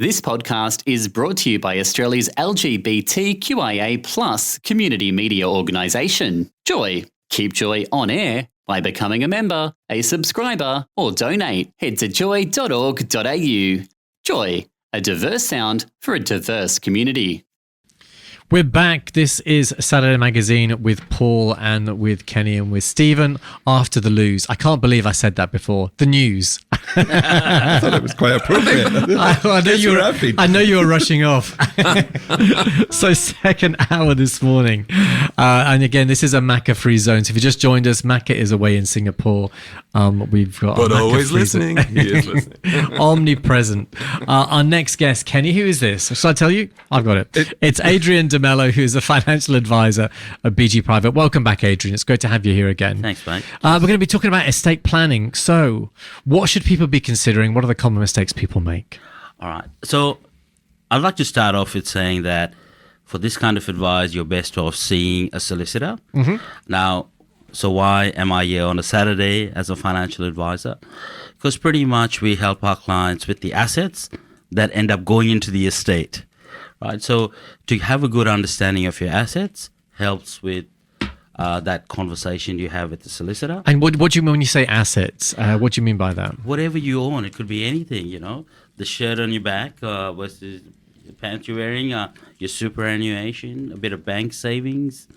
This podcast is brought to you by Australia's LGBTQIA+ community media organisation, Joy. Keep Joy on air by becoming a member, a subscriber, or donate. Head to joy.org.au. Joy, a diverse sound for a diverse community. We're back. This is Saturday Magazine with Paul and with Kenny and with Stephen after the lose. I can't believe I said that before. The news. I thought it was quite appropriate. I know you were rushing off. So second hour this morning. And again, this is a Macca free zone. So if you just joined us, Macca is away in Singapore. We've got but always listening. He is listening. Omnipresent. Our next guest, Kenny, who is this? Shall I tell you? I've got it. It's Adrian D'Mello, who is a financial advisor at BG Private. Welcome back, Adrian. It's great to have you here again. Thanks, mate. We're going to be talking about estate planning. So what should people be considering? What are the common mistakes people make? All right. So I'd like to start off with saying that for this kind of advice, you're best off seeing a solicitor. Mm-hmm. Now, so why am I here on a Saturday as a financial advisor? Because pretty much we help our clients with the assets that end up going into the estate, right? So to have a good understanding of your assets helps with that conversation you have with the solicitor. And what do you mean when you say assets? What do you mean by that? Whatever you own, it could be anything, you know, the shirt on your back versus the pants you're wearing, your superannuation, a bit of bank savings,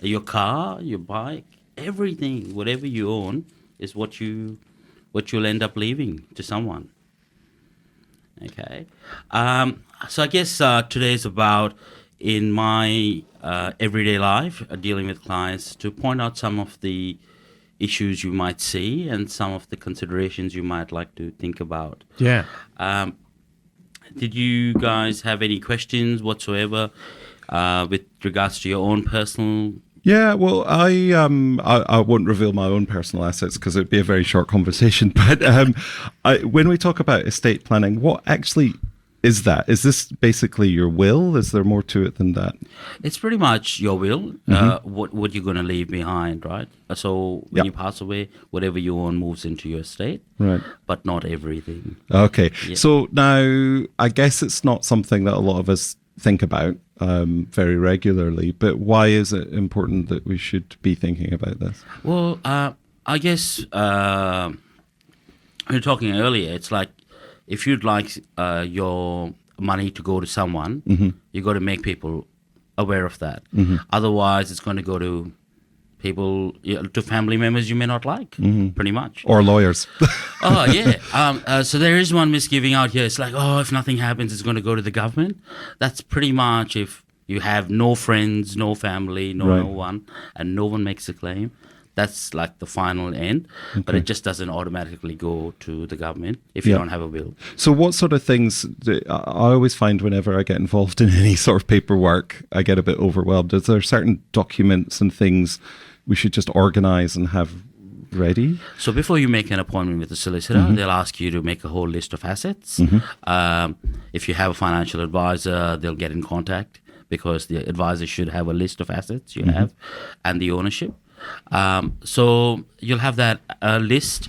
your car, your bike, everything, whatever you own is what you'll end up leaving to someone. Okay. So I guess today is about, in my everyday life, dealing with clients, to point out some of the issues you might see and some of the considerations you might like to think about. Yeah. Did you guys have any questions whatsoever with regards to your own personal? Yeah, well, I won't reveal my own personal assets because it'd be a very short conversation. But when we talk about estate planning, what actually is that? Is this basically your will? Is there more to it than that? It's pretty much your will, what you're going to leave behind, right? So when you pass away, whatever you own moves into your estate, right? But not everything. Okay. Yeah. So now, I guess it's not something that a lot of us think about very regularly, but why is it important that we should be thinking about this? Well, I guess we were talking earlier, it's like if you'd like your money to go to someone, you got to make people aware of that. Otherwise, it's going to go to people, to family members you may not like, pretty much. Or lawyers. Oh, yeah. So there is one misgiving out here. It's like, if nothing happens, it's going to go to the government. That's pretty much if you have no friends, no family, no one, and no one makes a claim. That's like the final end, but it just doesn't automatically go to the government if you don't have a will. So what sort of things I always find whenever I get involved in any sort of paperwork, I get a bit overwhelmed. Is there certain documents and things we should just organize and have ready? So before you make an appointment with the solicitor, they'll ask you to make a whole list of assets. If you have a financial advisor, they'll get in contact because the advisor should have a list of assets you have and the ownership. So you'll have that list.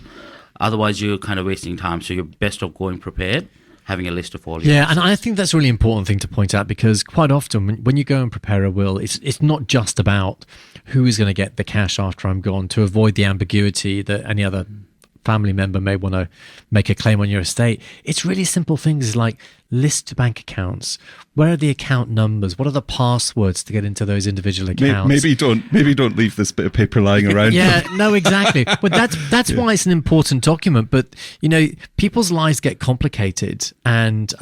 Otherwise, you're kind of wasting time. So you're best off going prepared, having a list of all your assets. And I think that's a really important thing to point out, because quite often when you go and prepare a will, it's not just about who is going to get the cash after I'm gone, to avoid the ambiguity that any other family member may want to make a claim on your estate. It's really simple things like list bank accounts. Where are the account numbers? What are the passwords to get into those individual accounts? Maybe don't leave this bit of paper lying around. No, exactly. But that's why it's an important document. But people's lives get complicated, and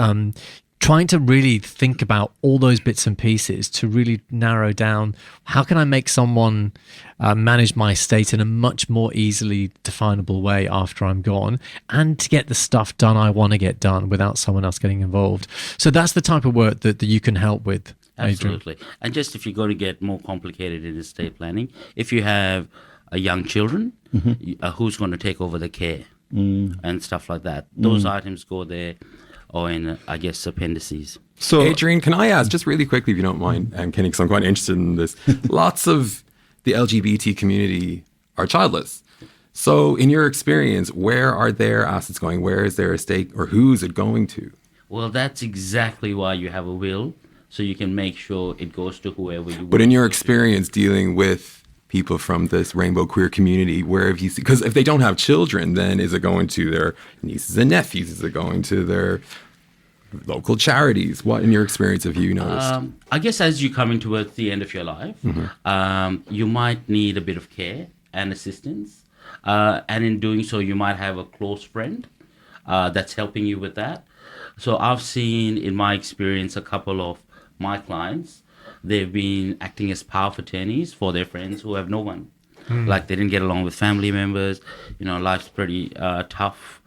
trying to really think about all those bits and pieces to really narrow down how can I make someone manage my estate in a much more easily definable way after I'm gone, and to get the stuff done I want to get done without someone else getting involved. So that's the type of work that you can help with. Absolutely. Adrian. And just if you're going to get more complicated in estate planning, if you have young children, who's going to take over the care and stuff like that, those items go there, or in, I guess, appendices. So, Adrian, can I ask, just really quickly, if you don't mind, Kenny, because I'm quite interested in this. Lots of the LGBT community are childless. So, in your experience, where are their assets going? Where is their estate, or who's it going to? Well, that's exactly why you have a will, so you can make sure it goes to whoever you. But in your experience dealing with people from this rainbow queer community, where have you seen? Because if they don't have children, then is it going to their nieces and nephews? Is it going to their local charities? What, in your experience, have you noticed? I guess as you're coming towards the end of your life, you might need a bit of care and assistance. And in doing so, you might have a close friend that's helping you with that. So I've seen, in my experience, a couple of my clients, they've been acting as power of attorneys for their friends who have no one. Like they didn't get along with family members. You know, life's pretty tough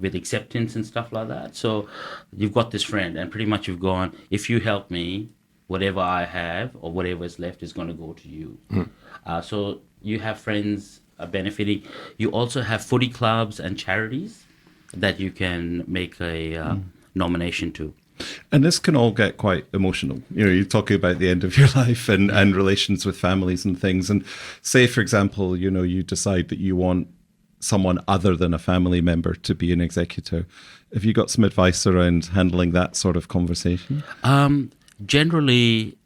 with acceptance and stuff like that. So you've got this friend and pretty much you've gone, if you help me, whatever I have or whatever is left is going to go to you. So you have friends benefiting. You also have footy clubs and charities that you can make a nomination to. And this can all get quite emotional. You know, you're talking about the end of your life and relations with families and things. And say, for example, you know, you decide that you want someone other than a family member to be an executor. Have you got some advice around handling that sort of conversation? Generally,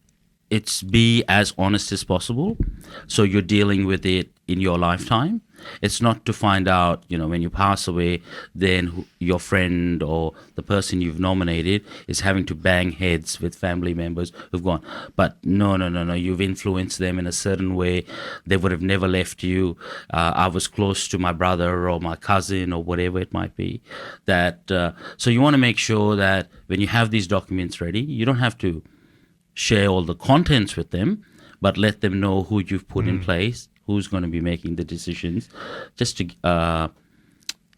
it's be as honest as possible. So you're dealing with it in your lifetime. It's not to find out, you know, when you pass away, then your friend or the person you've nominated is having to bang heads with family members who've gone, but no, you've influenced them in a certain way. They would have never left you. I was close to my brother or my cousin or whatever it might be. So you want to make sure that when you have these documents ready, you don't have to share all the contents with them, but let them know who you've put in place, who's going to be making the decisions, just to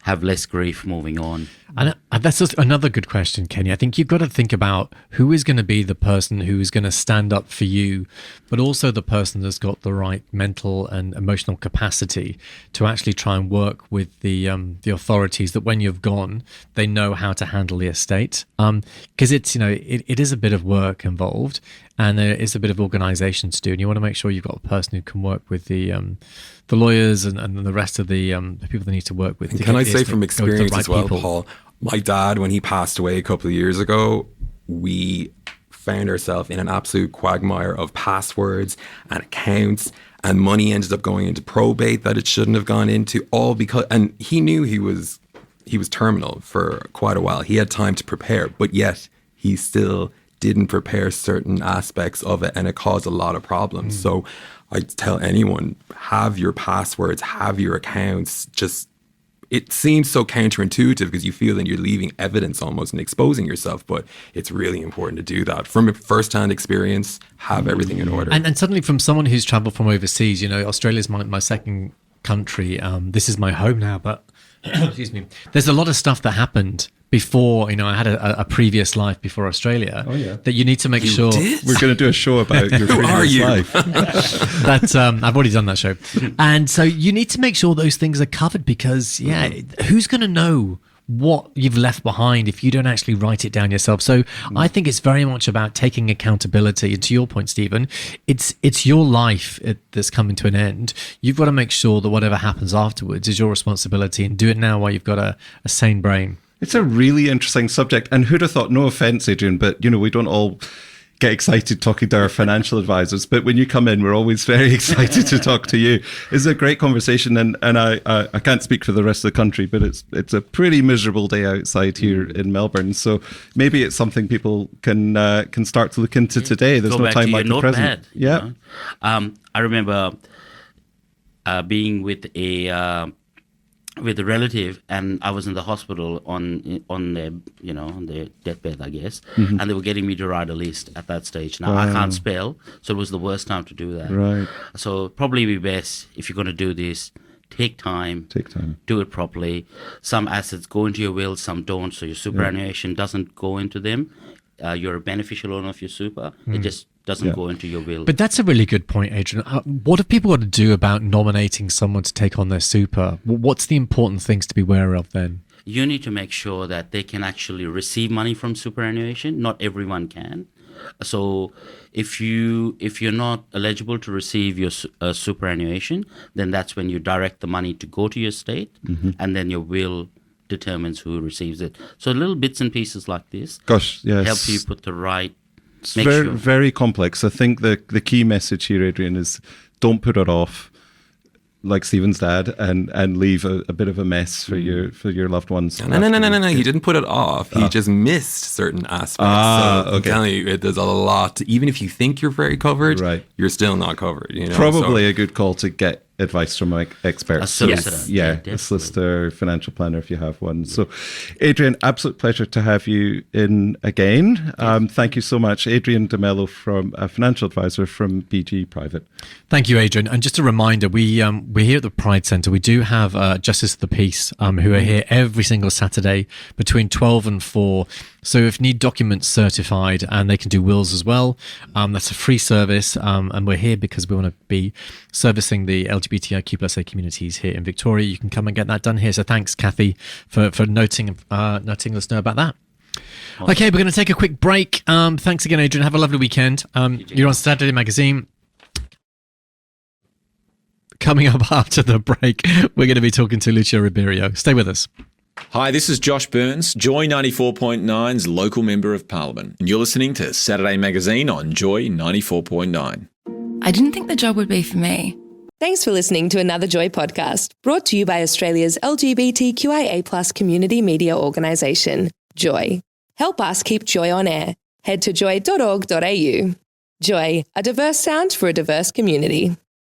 have less grief moving on. And that's just another good question, Kenny. I think you've got to think about who is going to be the person who is going to stand up for you, but also the person that's got the right mental and emotional capacity to actually try and work with the authorities, that when you've gone, they know how to handle the estate. Because it's, you know, it is a bit of work involved, and there is a bit of organisation to do, and you want to make sure you've got a person who can work with the lawyers and the rest of the people they need to work with. And can I say from experience as well, Paul, my dad, when he passed away a couple of years ago, we found ourselves in an absolute quagmire of passwords and accounts, and money ended up going into probate that it shouldn't have gone into, all because, and he knew he was terminal for quite a while. He had time to prepare, but yet he still didn't prepare certain aspects of it, and it caused a lot of problems. So I tell anyone, have your passwords, have your accounts. Just, it seems so counterintuitive because you feel that you're leaving evidence almost and exposing yourself, but it's really important to do that. From a first-hand experience, have everything in order. And suddenly, from someone who's traveled from overseas, you know, Australia's my second country. This is my home now, but excuse me, there's a lot of stuff that happened before, you know, I had a previous life before Australia. Oh, yeah. That you need to make sure. We're going to do a show about your previous life. That's I've already done that show. And so you need to make sure those things are covered, because who's going to know what you've left behind if you don't actually write it down yourself? So I think it's very much about taking accountability. And to your point, Stephen, it's your life that's coming to an end. You've got to make sure that whatever happens afterwards is your responsibility, and do it now while you've got a sane brain. It's a really interesting subject. And who'd have thought, no offense, Adrian, but, you know, we don't all get excited talking to our financial advisors, but when you come in, we're always very excited to talk to you. It's a great conversation, and I can't speak for the rest of the country, but it's a pretty miserable day outside here in Melbourne. So maybe it's something people can start to look into today. There's no time like the present. Yeah. I remember being with a relative, and I was in the hospital on their deathbed, I guess, and they were getting me to write a list at that stage. Now I can't spell, so it was the worst time to do that. Right. So probably be best, if you're going to do this, take time, do it properly. Some assets go into your will, some don't. So your superannuation doesn't go into them. You're a beneficial owner of your super. It just doesn't go into your will. But that's a really good point, Adrian. What have people got to do about nominating someone to take on their super? What's the important things to be aware of then? You need to make sure that they can actually receive money from superannuation. Not everyone can. So if you're not eligible to receive your superannuation, then that's when you direct the money to go to your estate, and then your will determines who receives it. So little bits and pieces like this Gosh, yes. help you put the right. It's very complex. I think the key message here, Adrian, is don't put it off, like Stephen's dad, and leave a bit of a mess for your loved ones. No. He didn't put it off. He just missed certain aspects. So I'm telling you, there's a lot. Even if you think you're very covered, you're still not covered. Probably a good call to get advice from experts. A solicitor. Yeah, a solicitor, financial planner if you have one. So, Adrian, absolute pleasure to have you in again. Thank you so much. Adrian D'Mello, from a financial advisor from BG Private. Thank you, Adrian. And just a reminder, we're here at the Pride Centre. We do have Justice of the Peace, who are here every single Saturday between 12 and 4. So if you need documents certified, and they can do wills as well, that's a free service. And we're here because we want to be servicing the LGBTIQ+A communities here in Victoria. You can come and get that done here. So thanks, Kathy, for noting us know about that. Awesome. Okay, we're going to take a quick break. Thanks again, Adrian. Have a lovely weekend. You're on Saturday Magazine. Coming up after the break, we're going to be talking to Lucio Ribeiro. Stay with us. Hi, this is Josh Burns, Joy 94.9's local member of Parliament, and you're listening to Saturday Magazine on Joy 94.9. I didn't think the job would be for me. Thanks for listening to another Joy podcast, brought to you by Australia's LGBTQIA+ community media organisation, Joy. Help us keep Joy on air. Head to joy.org.au. Joy, a diverse sound for a diverse community.